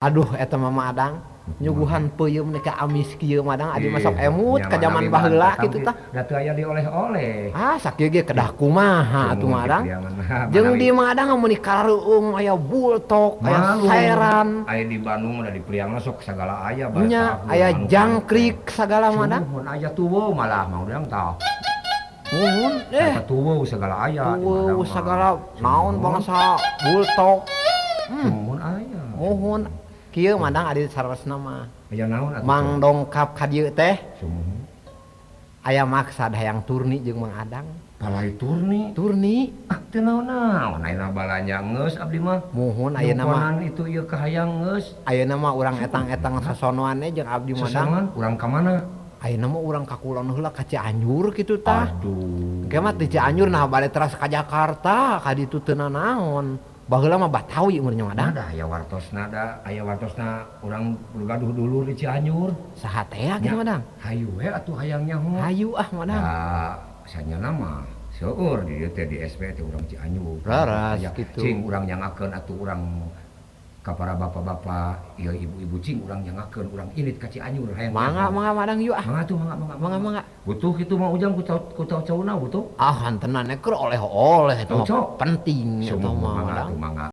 Aduh eta mah Madang nyuguhan peuyeum neka amis kieu Madang adi masok emut ka zaman baheula kitu tah. Da teu aya dioleh-oleh. Ah sakieu ge kedah kumaha atuh Madang. Jeung di Madang mun dikareueung aya bultok, aya seran, aya di Bandung da di Priang sok sagala aya bae. Nya aya jangkrik sagala Madang. Mun aya tuweuh malah mah urang tah. Nuhun Tuweuh sagala aya. tuweuh sagala naon bangsa bultok. Mun aya. Muhun kieu Madang adi saresna mah. Aya naon atuh? Mang dongkap ka dieu teh Sumuhun. aya maksad hayang turni jeung Mang Adang. Palai turni. Turni Ah teu naon-naon ayeuna balanja geus abdi mah. muhun ayeuna mah itu ieu kahayang geus. ayeuna mah urang etang-etang sasonoane jeung abdi Madang. Urang ka mana? Ayeuna mah urang ka kulon heula ka Cianjur kitu tah. Aduh. Engke mah di Cianjur nah bade teras ka Jakarta ka ditu teu naon. Baheula mah Batawi umur nya Madang. Ada aya wartosna urang gaduh dulu di Cianjur. Saha teh kitu Madang? Hayu we atuh hayangnya heuh. Hayu ah Madang. Da sanyana mah seueur di dieu teh di SP teh urang Cianjur. Laras kitu. Cing urang nyangakeun atuh urang ka para bapak-bapak ieu ibu-ibu cing urang nyangakeun urang init ka Cianjur hayang. Mangga Madang yuk ah. Mangga tuh mangga. Butuh kitu mah ujang ku tahu-tahuna butuh. Ah hantenan keur oleh-oleh eta mah Cocok. penting eta mah Mangga Madang. tuh mangga.